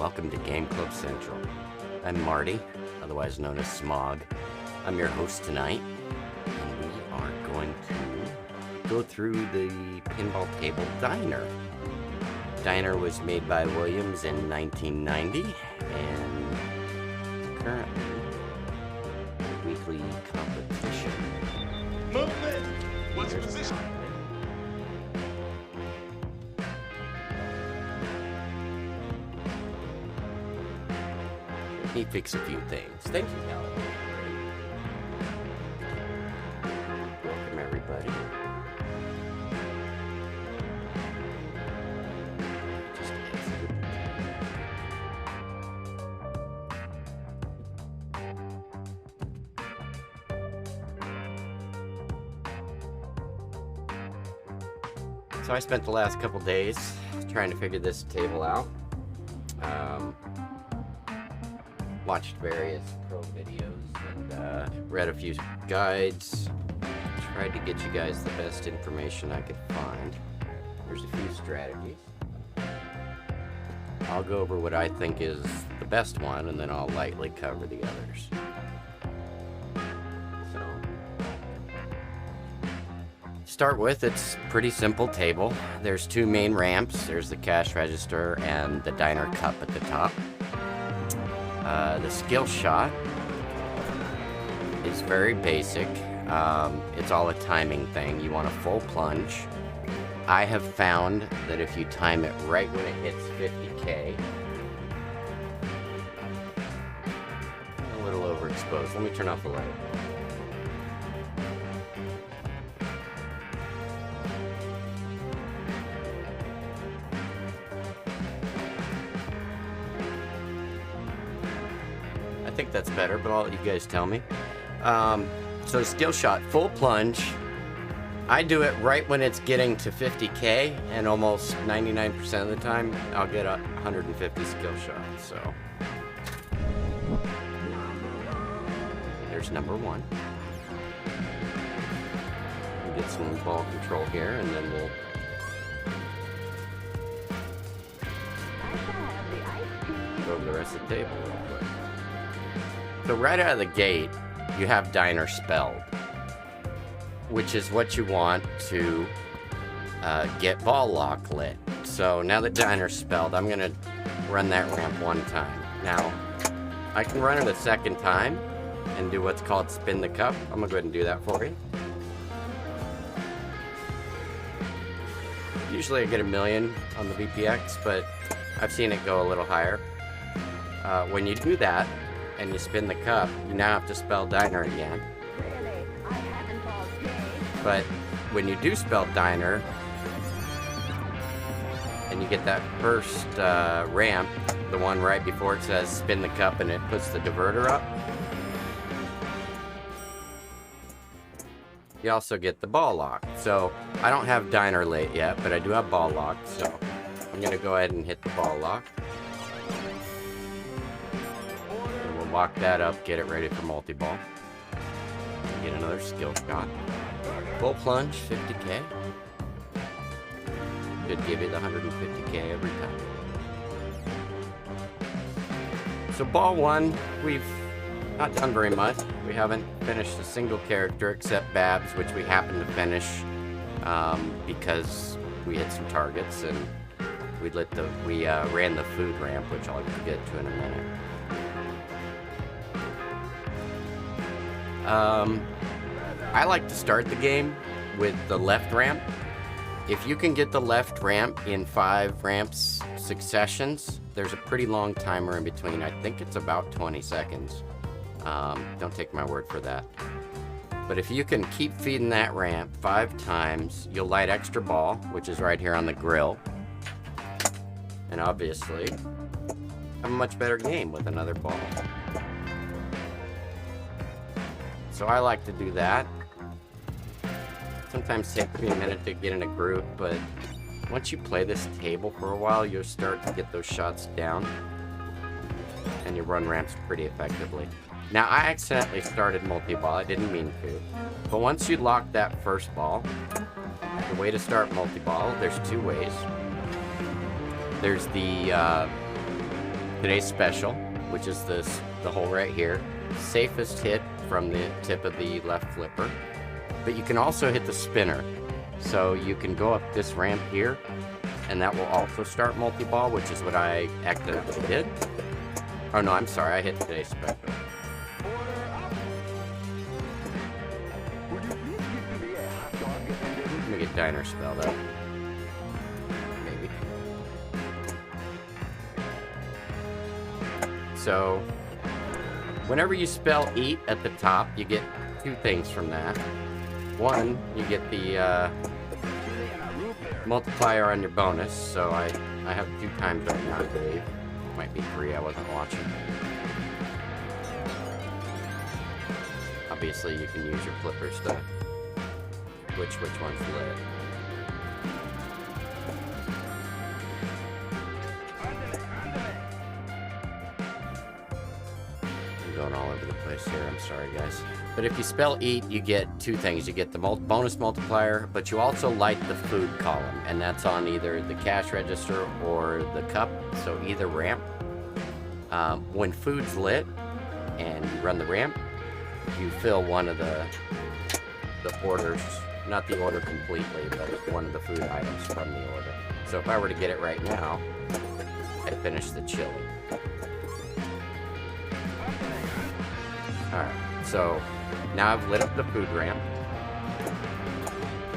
welcome to Game Club Central. I'm Marty, otherwise known as Smog. I'm your host tonight, and we are going to go through the pinball table Diner. Diner was made by Williams in 1990, and currently a weekly competition. Movement! What's your position? He fixed a few things. Thank you, Helen. Welcome, everybody. Just exited. So I spent the last couple days trying to figure this table out. Watched various pro videos and read a few guides. Tried to get you guys the best information I could find. There's a few strategies. I'll go over what I think is the best one, and then I'll lightly cover the others. So, start with, it's a pretty simple table. There's two main ramps. There's the cash register and the diner cup at the top. The skill shot is very basic. It's all a timing thing. You want a full plunge. I have found that if you time it right when it hits 50K, a little overexposed. Let me turn off the light. I think that's better, but I'll let you guys tell me. So skill shot, full plunge. I do it right when it's getting to 50K, and almost 99% of the time, I'll get 150 skill shots. So there's number one. We'll get some ball control here, and then we'll go over the rest of the table real quick. So right out of the gate, you have diner spelled, which is what you want to get ball lock lit. So now that diner's spelled, I'm gonna run that ramp one time. Now, I can run it a second time and do what's called spin the cup. I'm gonna go ahead and do that for you. Usually I get 1,000,000 on the VPX, but I've seen it go a little higher. When you do that, and you spin the cup, you now have to spell diner again. But when you do spell diner, and you get that first ramp, the one right before it says spin the cup and it puts the diverter up, you also get the ball lock. So I don't have diner lit yet, but I do have ball lock, so I'm gonna go ahead and hit the ball lock. Lock that up, get it ready for multi-ball. Get another skill shot. Full plunge, 50K. Should give you the 150K every time. So ball one, we've not done very much. We haven't finished a single character except Babs, which we happened to finish because we hit some targets and we ran the food ramp, which I'll get to in a minute. I like to start the game with the left ramp. If you can get the left ramp in 5 ramps successions, there's a pretty long timer in between. I think it's about 20 seconds. Don't take my word for that. But if you can keep feeding that ramp 5 times, you'll light extra ball, which is right here on the grill. And obviously, have a much better game with another ball. So I like to do that. Sometimes takes me a minute to get in a groove, but once you play this table for a while, you'll start to get those shots down, and you run ramps pretty effectively. Now, I accidentally started multi-ball. I didn't mean to. But once you lock that first ball, the way to start multi-ball, there's 2 ways. There's the today's special, which is the hole right here. Safest hit from the tip of the left flipper. But you can also hit the spinner. So you can go up this ramp here, and that will also start multi-ball, which is what I accidentally did. Oh no, I'm sorry, I hit today's special. Let me get diner spelled out. Maybe. So, whenever you spell eat at the top, you get two things from that. One, you get the multiplier on your bonus, so I have 2 times right now, I believe. Might be 3, I wasn't watching. Obviously, you can use your flippers to which one's lit. I'm going all over the place here, I'm sorry guys. But if you spell eat, you get 2 things. You get the bonus multiplier, but you also light the food column, and that's on either the cash register or the cup, so either ramp. When food's lit and you run the ramp, you fill one of the orders, not the order completely, but one of the food items from the order. So if I were to get it right now, I'd finish the chili. Alright, so now I've lit up the food ramp,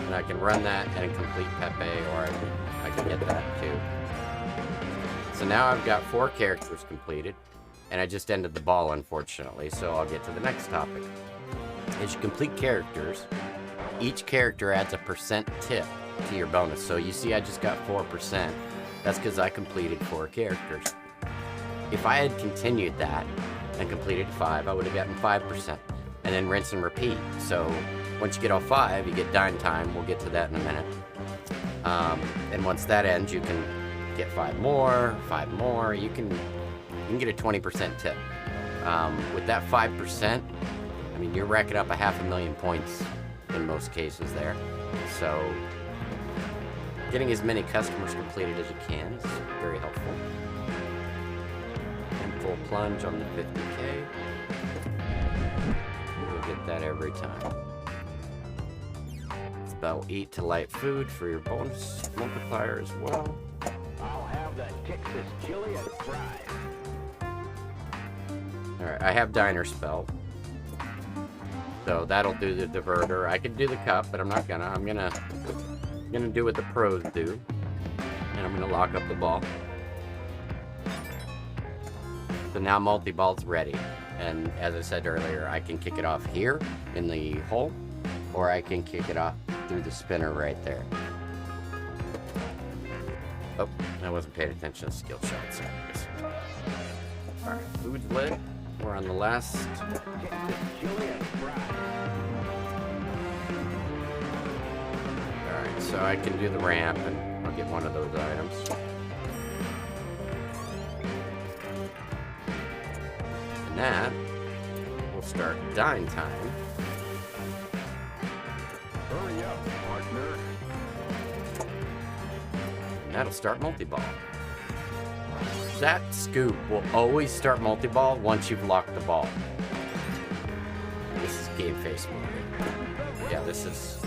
and I can run that and complete Pepe, or I can get that too. So now I've got 4 characters completed, and I just ended the ball, unfortunately, so I'll get to the next topic. As you complete characters, each character adds a % tip to your bonus. So you see I just got 4%. That's because I completed 4 characters. If I had continued that and completed 5, I would have gotten 5%. And then rinse and repeat. So once you get all 5, you get dine time. We'll get to that in a minute. And once that ends, you can get 5 more. You can get a 20% tip. With that 5%, I mean, you're racking up a 500,000 points in most cases there. So getting as many customers completed as you can is very helpful. And full plunge on the 50K. You'll get that every time. Spell eat to light food for your bonus multiplier as well. I'll have that Texas chili and fries. Alright, I have diner spell. So that'll do the diverter. I could do the cup, but I'm not gonna. I'm gonna do what the pros do. And I'm gonna lock up the ball. So now multi-ball's ready. And as I said earlier, I can kick it off here in the hole, or I can kick it off through the spinner right there. Oh, I wasn't paying attention to skill shots. Alright, food's lit. We're on the last. Alright, so I can do the ramp and I'll get one of those items. And that will start dine time. Hurry up, partner. And that'll start multi-ball. That scoop will always start multi-ball once you've locked the ball. This is game face mode. Yeah, this is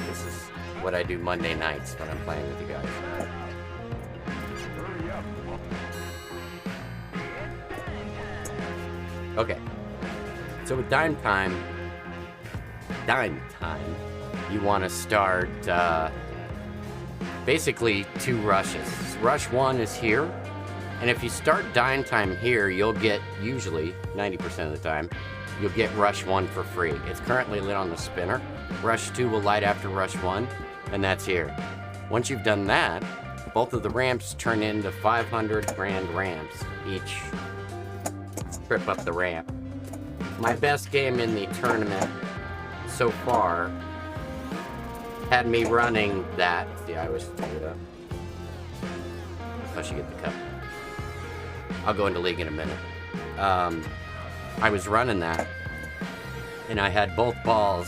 what I do Monday nights when I'm playing with you guys. Hurry up. Okay. So with dime time, you want to start basically 2 rushes. Rush 1 is here. And if you start dine time here, you'll get, usually, 90% of the time, you'll get rush 1 for free. It's currently lit on the spinner. Rush 2 will light after rush 1, and that's here. Once you've done that, both of the ramps turn into 500 grand ramps. Each trip up the ramp. My best game in the tournament so far had me running that. See, I always do it up. Plus you get the cup. I'll go into league in a minute. I was running that, and I had both balls,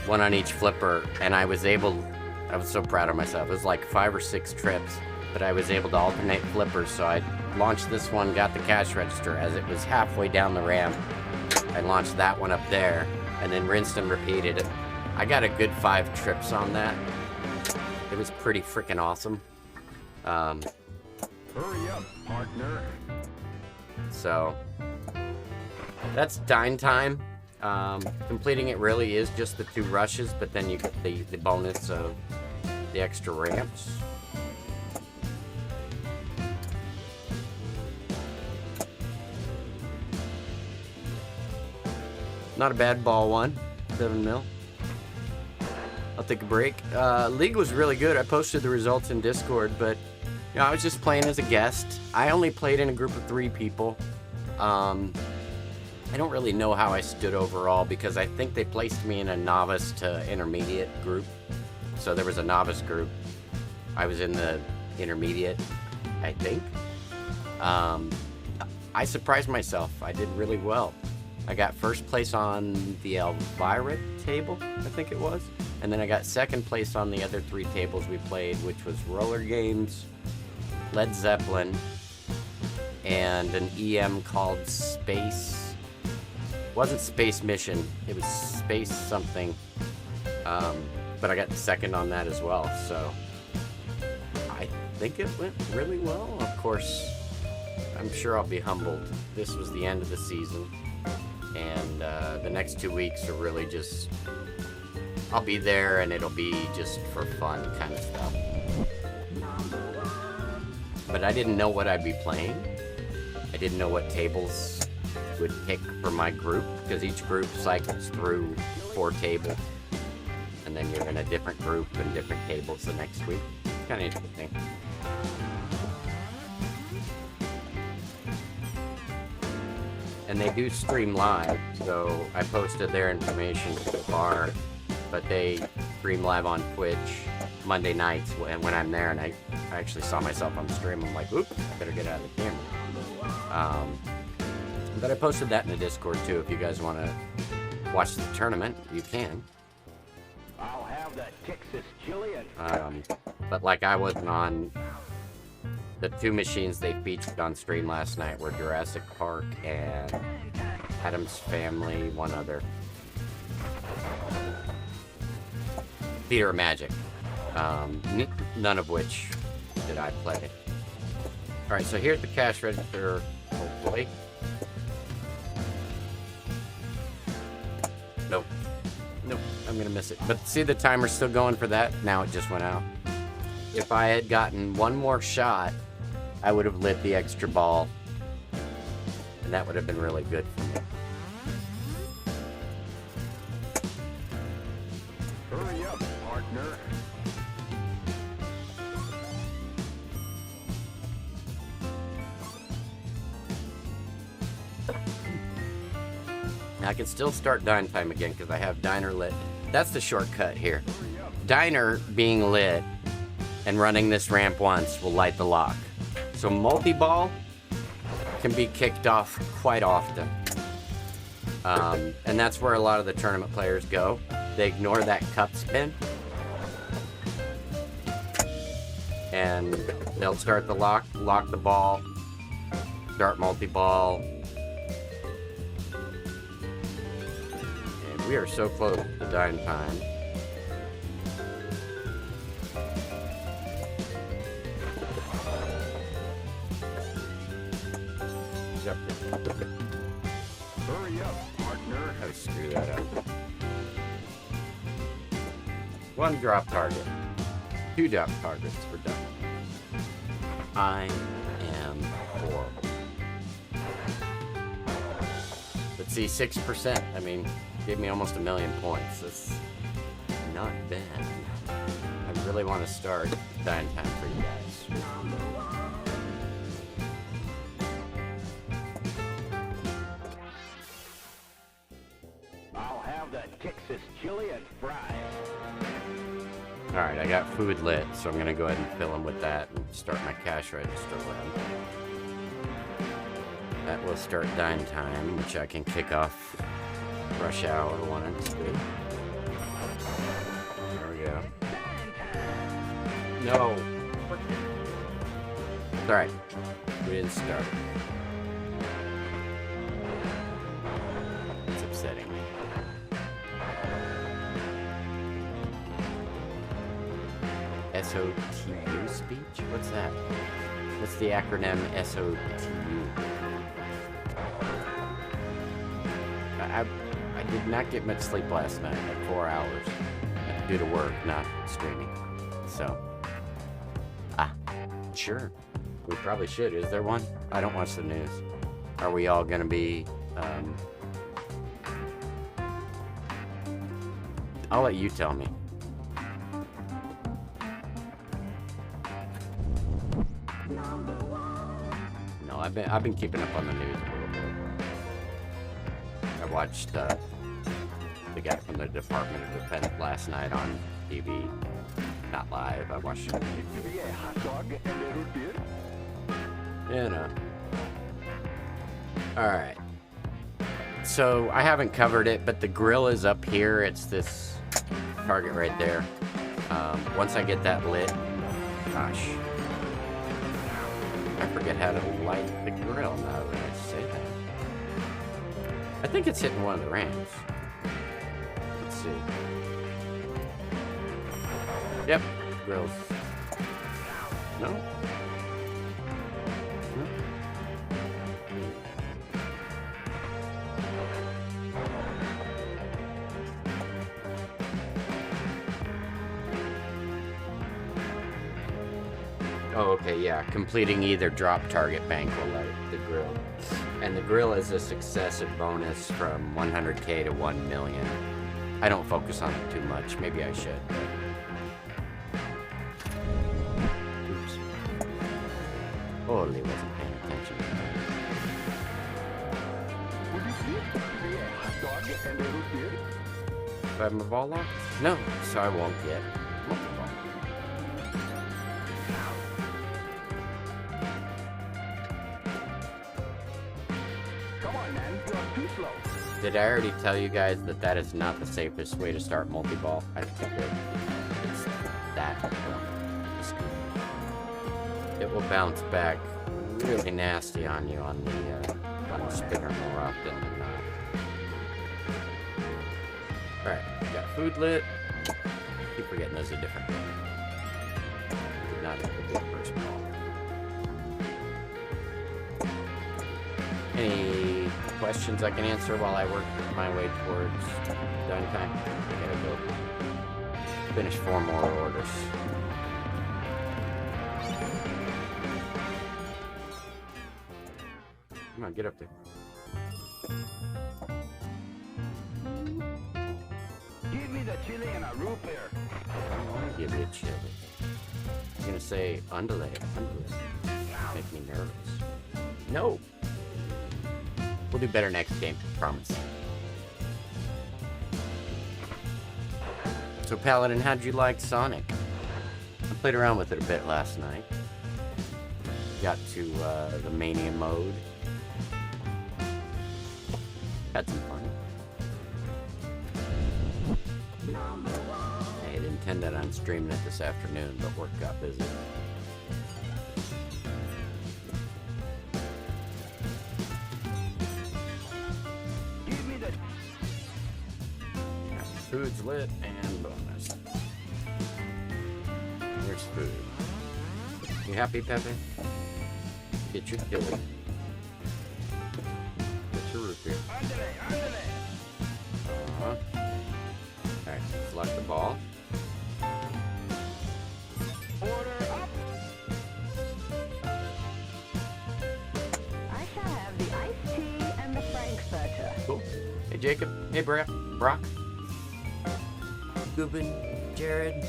one on each flipper, and I was so proud of myself. It was like 5 or 6 trips, but I was able to alternate flippers, so I launched this one, got the cash register. As it was halfway down the ramp, I launched that one up there, and then rinsed and repeated it. I got a good 5 trips on that. It was pretty freaking awesome. Hurry up, partner. So that's Dine Time. Completing it really is just the 2 rushes, but then you get the bonus of the extra ramps. Not a bad ball one, 7 mil. I'll take a break. League was really good. I posted the results in Discord, but you know, I was just playing as a guest. I only played in a group of 3 people. I don't really know how I stood overall because I think they placed me in a novice to intermediate group. So there was a novice group. I was in the intermediate, I think. I surprised myself. I did really well. I got first place on the Elvira table, I think it was. And then I got second place on the other 3 tables we played, which was Roller Games, Led Zeppelin, and an EM called Space. It wasn't Space Mission, it was Space something. But I got second on that as well, so I think it went really well. Of course, I'm sure I'll be humbled. This was the end of the season, and the next 2 weeks are really just, I'll be there and it'll be just for fun kind of stuff. But I didn't know what I'd be playing. I didn't know what tables would pick for my group, because each group cycles through 4 tables, and then you're in a different group and different tables the next week. Kind of interesting. And they do stream live, so I posted their information to the bar, but they stream live on Twitch Monday nights when I'm there, and I actually saw myself on the stream. I'm like, oops, I better get out of the camera. But I posted that in the Discord too. If you guys want to watch the tournament, you can. I'll have that Texas chili and But like, I wasn't on the 2 machines they featured on stream last night were Jurassic Park and Addams Family, one other. Theater of Magic. None of which did I play. Alright, so here's the cash register, hopefully. Nope. Nope, I'm gonna miss it. But see, the timer's still going for that? Now it just went out. If I had gotten 1 more shot, I would have lit the extra ball. And that would have been really good for me. hurry up, partner. Now I can still start Dine Time again because I have Diner lit. That's the shortcut here. Diner being lit and running this ramp once will light the lock. So multi-ball can be kicked off quite often. And that's where a lot of the tournament players go. They ignore that cup spin. And they'll start the lock the ball, start multi-ball. And we are so close to Dine Time. Hurry up, partner. How to screw that up. 1 drop target. 2 drop targets. We're done. I am horrible. Let's see, 6%. I mean, gave me almost 1,000,000 points. That's not bad. I really want to start Dine Time for you guys. I'll have that Texas chili and fries. Alright, I got food lit, so I'm gonna go ahead and fill them with that and start my cash register run. That will start Dine Time, which I can kick off rush hour 1 and 2. There we go. No! Alright. We didn't start. It's upsetting. SOTU speech? What's that? What's the acronym SOTU? I did not get much sleep last night, like 4 hours, due to work, not streaming. So, sure, we probably should. Is there one? I don't watch the news. Are we all gonna be, I'll let you tell me. No, I've been keeping up on the news a little bit. I watched the guy from the Department of Defense last night on TV. Not live. I watched it on YouTube. You know. Alright. So, I haven't covered it, but the grill is up here. It's this target right there. Once I get that lit, gosh. I forget how to light the grill now that I say that. I think it's hitting one of the ramps. Let's see. Yep, grills. No? Oh, okay, yeah. Completing either drop target bank will light the grill. And the grill is a successive bonus from 100K to 1 million. I don't focus on it too much. Maybe I should. Oops. Holy, wasn't paying attention. Do I have my ball locked? No, so I won't get multi-ball. Did I already tell you guys that that is not the safest way to start multi-ball? I think I did. It's that. It will bounce back really nasty on you on the spinner more often than not. Alright, we got food lit. Keep forgetting those are different. Did not have the big first ball. Any questions I can answer while I work my way towards done time? I gotta go finish 4 more orders. Come on, get up there. Give me the chili and a root beer. I want to give you a chili. I'm gonna say underlay. Make me nervous. No. We'll do better next game, promise. So Paladin, how'd you like Sonic? I played around with it a bit last night. Got to the Mania mode. Had some fun. I had intended on streaming it this afternoon, but work got busy. Food's lit and bonus. Here's food. You happy, Pepe? Get your chili. Get your root beer. Alright, select the ball. Order up. I shall have the iced tea and the Frankfurter. Cool. Hey, Jacob. Hey, Brock. Goobin, Jared.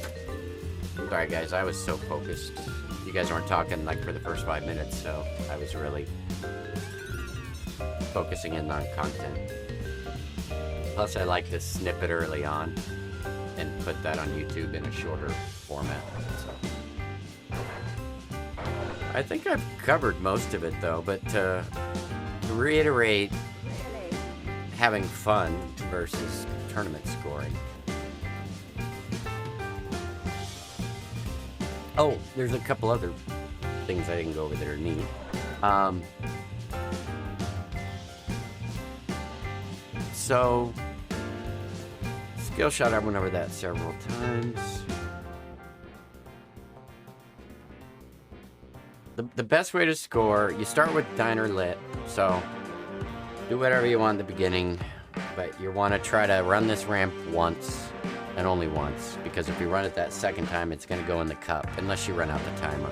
Sorry, guys. I was so focused. You guys weren't talking like for the first 5 minutes, so I was really focusing in on content. Plus, I like to snip it early on and put that on YouTube in a shorter format. So. I think I've covered most of it, though, but to reiterate, having fun versus tournament scoring. Oh, there's a couple other things I didn't go over that are neat. So, skill shot, I went over that several times. The best way to score, you start with diner lit, so do whatever you want at the beginning, but you want to try to run this ramp once, and only once, because if you run it that second time, it's going to go in the cup, unless you run out the timer.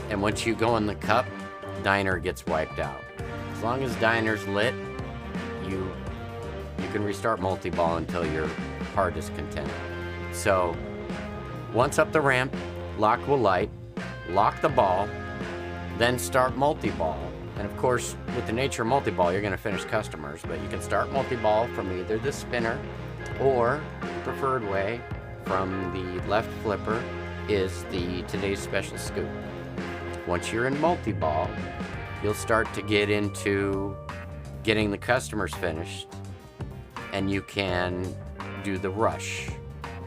And once you go in the cup, diner gets wiped out. As long as diner's lit, you can restart multi-ball until your heart is content. So, once up the ramp, lock will light, lock the ball, then start multi-ball. And of course, with the nature of multi-ball, you're gonna finish customers, but you can start multi-ball from either the spinner or the preferred way from the left flipper is the today's special scoop. Once you're in multi-ball, you'll start to get into getting the customers finished, and you can do the rush.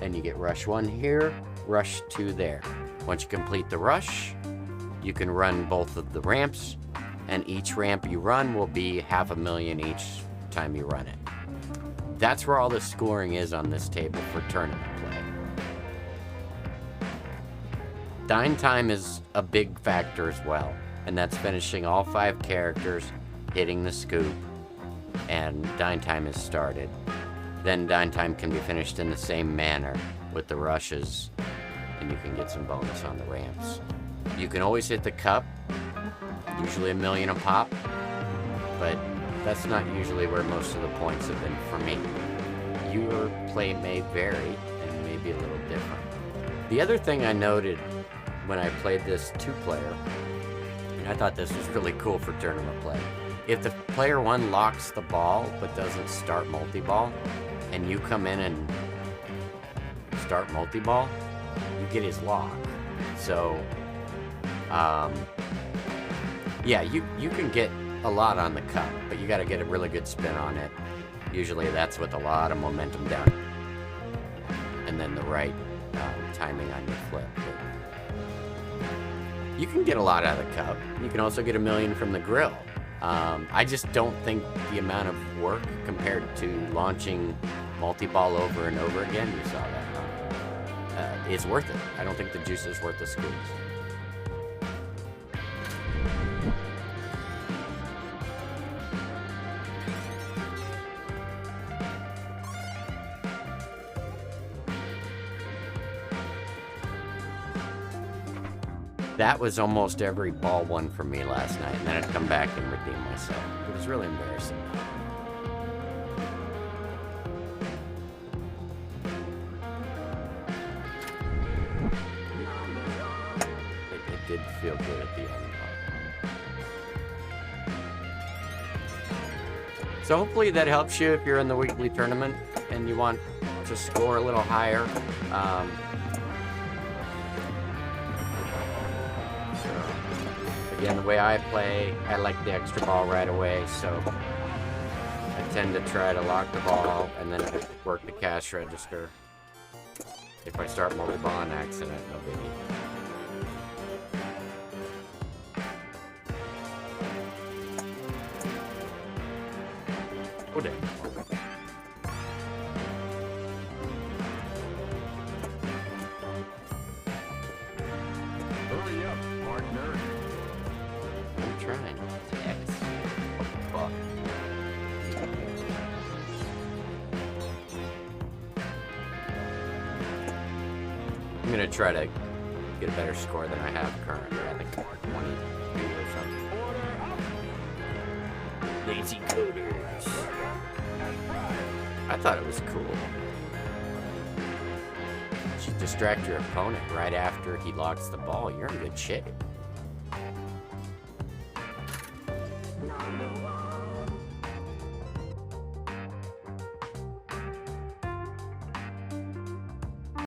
And you get rush 1 here, rush 2 there. Once you complete the rush, you can run both of the ramps, and each ramp you run will be $500,000 each time you run it. That's where all the scoring is on this table for tournament play. Dine time is a big factor as well, and that's finishing all 5 characters, hitting the scoop, and dine time is started. Then dine time can be finished in the same manner with the rushes, and you can get some bonus on the ramps. You can always hit the cup, usually $1 million a pop, but that's not usually where most of the points have been for me. Your play may vary and may be a little different. The other thing I noted when I played this 2-player, and I thought this was really cool for tournament play, if the player 1 locks the ball but doesn't start multi-ball, and you come in and start multi-ball, you get his lock. So, yeah, you can get a lot on the cup, but you got to get a really good spin on it. Usually that's with a lot of momentum down, and then the right timing on your flip. But you can get a lot out of the cup. You can also get $1 million from the grill. I just don't think the amount of work compared to launching multi-ball over and over again, you saw that, is worth it. I don't think the juice is worth the squeeze. That was almost every ball one for me last night, and then I'd come back and redeem myself. It was really embarrassing. It did feel good at the end. So hopefully that helps you if you're in the weekly tournament and you want to score a little higher. Again, the way I play, I like the extra ball right away, so I tend to try to lock the ball and then work the cash register. If I start multi-ball on accident, no biggie. Oh, damn. Hurry up, partner. I'm trying. X. Oh, fuck. I'm gonna try to get a better score than I have currently. I think 22 or something. Lazy coders. I thought it was cool. Just distract your opponent right after he locks the ball. You're in good shape.